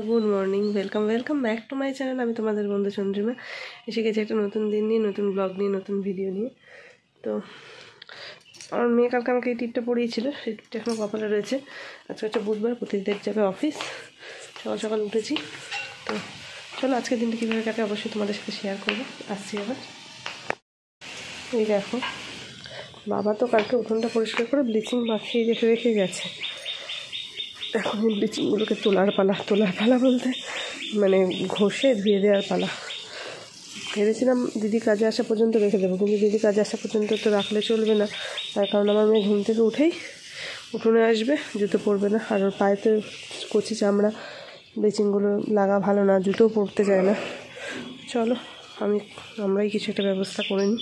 Good morning, welcome back to my channel. আমি তোমাদের বন্ধু চন্দ্রিমা এসে গেছি একটা নতুন দিন নিয়ে, নতুন ব্লগ নিয়ে, নতুন ভিডিও নিয়ে। তো আমার মেয়ে কালকে আমাকে এই টিপটা পড়িয়েছিল, সেই টিপটা এখনও কপালে রয়েছে। আজকে হচ্ছে বুধবার, প্রতিদিন যাবে অফিস। সকাল সকাল উঠেছি। তো চলো আজকের দিনটা কীভাবে কাটে অবশ্যই তোমাদের সাথে শেয়ার করবো। আসছি আবার। এই দেখো, বাবা তো কালকে উঠোনটা পরিষ্কার করে ব্লিচিং মাখিয়ে রেখে গেছে। এখন এই ব্লিচিংগুলোকে তোলার পালা বলতে মানে ঘষে ধুয়ে দেওয়ার পালা। ভেবেছিলাম দিদি কাজে আসা পর্যন্ত রেখে দেবো, কিন্তু দিদি কাজে আসা পর্যন্ত তো রাখলে চলবে না। তার কারণ আমার মেয়ে ঘুম থেকে উঠেই উঠোনে আসবে, জুতো পরবে না। আর ওর পায়েতে কচি চামড়া, ব্লিচিংগুলো লাগা ভালো না, জুতোও পরতে চায় না। চলো আমরাই কিছু একটা ব্যবস্থা করে নিই।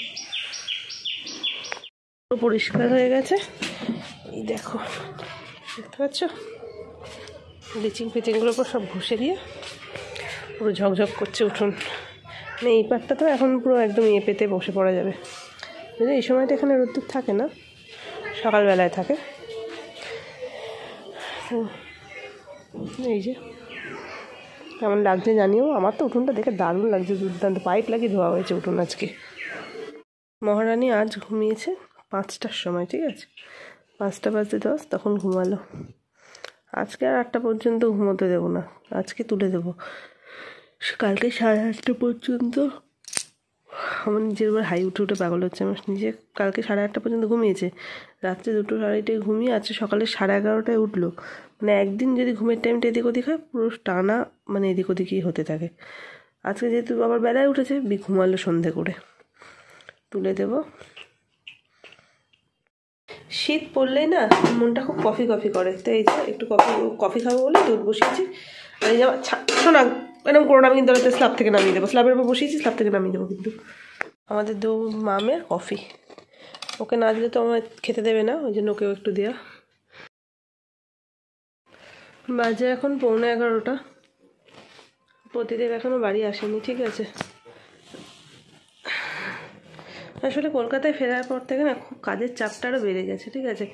পরিষ্কার হয়ে গেছে, এই দেখো, দেখতে পাচ্ছ ব্লিচিং ফিচিংগুলোর উপর সব ঘষে দিয়ে পুরো ঝকঝক করছে উঠোন। মানে এই পাটটা তো এখন পুরো একদম পেতে বসে পড়া যাবে। বুঝলি, এই সময়টা এখানে রোদ্দুর থাকে না, সকালবেলায় থাকে। এই যে কেমন লাগছে জানিও। আমার তো উঠোনটা দেখে দারুণ লাগছে, দুর্দান্ত। পাইপ লাগিয়ে ধোয়া হয়েছে উঠোন আজকে। মহারানী আজ ঘুমিয়েছে 5টার সময়, ঠিক আছে? 5টা বাজতে 10 তখন ঘুমালো। আজকে আর 8টা পর্যন্ত ঘুমোতে দেবো না, আজকে তুলে দেবো। কালকে 8:30 পর্যন্ত আমার নিজের উপর হাই উঠে পাগল হচ্ছে। আমার নিজে কালকে 8:30 পর্যন্ত ঘুমিয়েছে, রাত্রে 2টো 2:30টায় ঘুমিয়ে আজকে সকালে 11:30টায় উঠলো। মানে একদিন যদি ঘুমের টাইমটা এদিক ওদিক হয়, পুরো টানা মানে এদিক ওদিকই হতে থাকে। আজকে যেহেতু আবার বেলায় উঠেছে, ঘুমালো সন্ধে করে। তুলে দেব। শীত পড়লেই না মনটা খুব কফি করে। তো এই যে একটু কফি খাবো বলে দুধ বসিয়েছি। আর এই যে শোনা এরকম করো না, আমি কিন্তু স্ল্যাব থেকে নামিয়ে দেবো। স্ল্যাবের উপর বসিয়েছি, স্ল্যাব থেকে নামিয়ে দেবো। কিন্তু আমাদের মামের কফি, ওকে না দিলে তো আমার খেতে দেবে না, ওই জন্য ওকেও একটু দেওয়া। বাজে এখন 11:15। প্রতিদেব এখনও বাড়ি আসেনি, ঠিক আছে? আসলে কলকাতায় ফেরার পর থেকে না খুব কাজের চাপটা আরও বেড়ে গেছে, ঠিক আছে?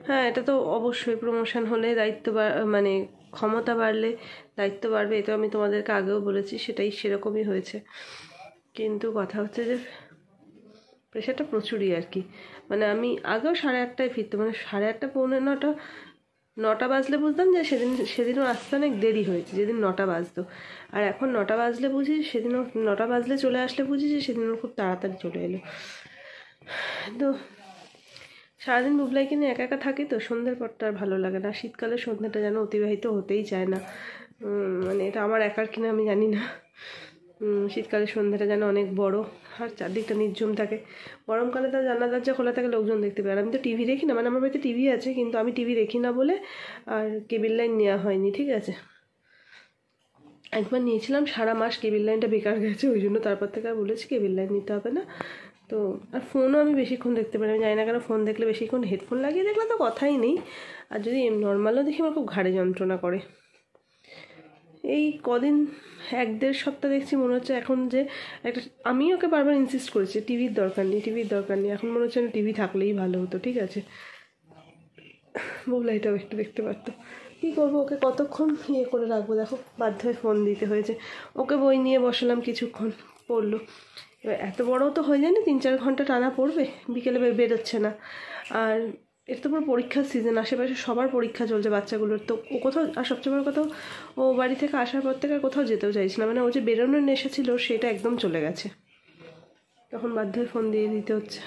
হ্যাঁ, এটা তো অবশ্যই, প্রমোশন হলে দায়িত্ব মানে ক্ষমতা বাড়লে দায়িত্ব বাড়বে, এটা আমি তোমাদেরকে আগেও বলেছি, সেটাই সেরকমই হয়েছে। কিন্তু কথা হচ্ছে যে প্রেশারটা প্রচুরই আর কি। মানে আমি আগেও 8:30টায় ফিরতাম, মানে 8:30 9টা বাজলে বুঝতাম যে সেদিনও আসতে অনেক দেরি হয়েছে, যেদিন 9টা বাজতো। আর এখন 9টা বাজলে বুঝি সেদিনও 9টা বাজলে চলে আসলে বুঝি যে সেদিনও খুব তাড়াতাড়ি চলে এলো। তো সারাদিন বুবলাইকে নিয়ে একা থাকি, তো সন্ধ্যের পরটা আর ভালো লাগে না। শীতকালে সন্ধ্যাটা যেন অতিবাহিত হতেই চায় না। মানে এটা আমার একার কিনা আমি জানি না। শীতকালে সন্ধ্যাটা যেন অনেক বড়, আর চারদিকটা নির্ঝুম থাকে। গরমকালে তো জানলা দরজা খোলা থাকে, লোকজন দেখতে পায়। আর আমি তো টিভি দেখি না, মানে আমার বাড়িতে টিভি আছে কিন্তু আমি টিভি দেখি না বলে আর কেবিল লাইন নেওয়া হয়নি, ঠিক আছে? একবার নিয়েছিলাম, সারা মাস কেবিল লাইনটা বেকার গেছে, ওই জন্য তারপর থেকে আর বলেছি কেবিল লাইন নিতে হবে না। তো আর ফোনও আমি বেশিক্ষণ দেখতে পারি, আমি জানি না কেন ফোন দেখলে বেশিক্ষণ, হেডফোন লাগিয়ে দেখলে তো কথাই নেই। আর যদি নর্মালও দেখি আমার খুব ঘাড়ে যন্ত্রণা করে। এই কদিন 1-1.5 সপ্তাহ দেখছি মনে হচ্ছে এখন যে একটা, আমি ওকে বারবার ইনসিস্ট করেছি টিভির দরকার নেই। এখন মনে হচ্ছে না টিভি থাকলেই ভালো হতো, ঠিক আছে? বুবলাইটাও একটু দেখতে পারতো। কী করবো, ওকে কতক্ষণ করে রাখবো? দেখো, বাধ্য হয়ে ফোন দিতে হয়েছে। ওকে বই নিয়ে বসালাম, কিছুক্ষণ পড়লো। এবার এত বড়ও তো হয়ে যায় না, 3-4 ঘন্টা টানা পড়বে, বিকেলে বেরোচ্ছে না। আর এর তো পুরো পরীক্ষার সিজন, আশেপাশে সবার পরীক্ষা চলছে বাচ্চাগুলোর। তো ও কোথাও, আর সবচেয়ে বড় কথা, ও বাড়ি থেকে আসার পর থেকে আর কোথাও যেতেও চাইছে না। মানে ও যে বেরোনোর নেশা ছিল সেটা একদম চলে গেছে। তখন বাধ্য হয়ে ফোন দিয়ে দিতে হচ্ছে।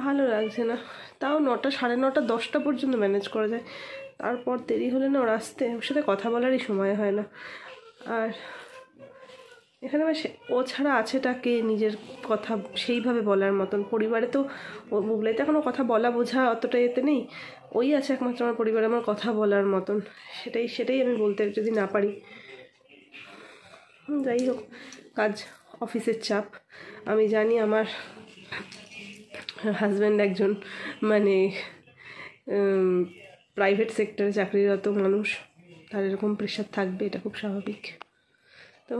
ভালো লাগছে না। তাও 9টা, 9:30, 10টা পর্যন্ত ম্যানেজ করা যায়। তারপর দেরি হলে না ওর আসতে, ওর সাথে কথা বলারই সময় হয় না। আর এখানে ও ছাড়া আছেটা কে নিজের কথা সেইভাবে বলার মতন? পরিবারে তো ও বুবলাইতে এখনও কথা বলা বোঝা অতটা এতে নেই। ওই আছে একমাত্র আমার পরিবারে আমার কথা বলার মতন। সেটাই আমি বলতে যদি না পারি। যাই হোক, কাজ, অফিসের চাপ। আমি জানি আমার হাজব্যান্ড একজন মানে প্রাইভেট সেক্টরে চাকরিরত মানুষ, তার এরকম প্রেশার থাকবে, এটা খুব স্বাভাবিক। তো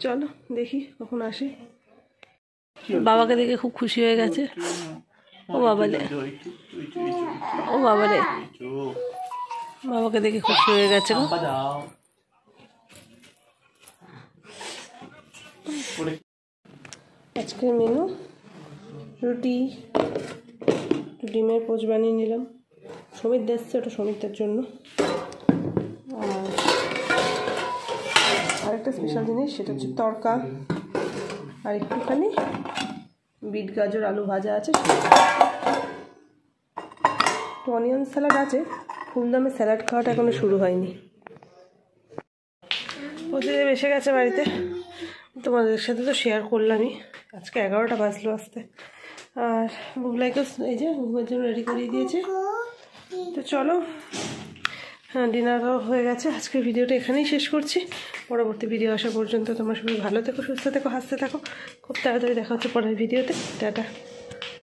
চলো দেখি কখন আসে। বাবাকে দেখে খুব খুশি হয়ে গেছে। ও বাবারে, বাবাকে দেখে খুশি হয়ে গেছে গো। আজকের মেনু রুটি, ডিমের পোচ বানিয়ে নিলাম। সমীর দেখছে, ওটা সমীরটার জন্য। আর একটা স্পেশাল জিনিস, সেটা হচ্ছে তড়কা, আর একটুখানি বিট গাজর আলু ভাজা আছে। অনিয়ন স্যালাড আছে, ফুলদমে স্যালাড খাওয়াটা এখনো শুরু হয়নি। প্রতিদিন এসে গেছে বাড়িতে, তোমাদের সাথে তো শেয়ার করলামই। আজকে 11টা বাজলো আসতে। আর বুবলাইকে এই যে ঘুমের জন্য রেডি করিয়ে দিয়েছে। তো চলো, হ্যাঁ, ডিনারও হয়ে গেছে। আজকের ভিডিওটা এখানেই শেষ করছি। পরবর্তী ভিডিও আসা পর্যন্ত তোমরা সবাই ভালো থেকো, সুস্থ থেকো, হাসতে থাকো। খুব তাড়াতাড়ি দেখা হচ্ছে পরের ভিডিওতে। টাটা।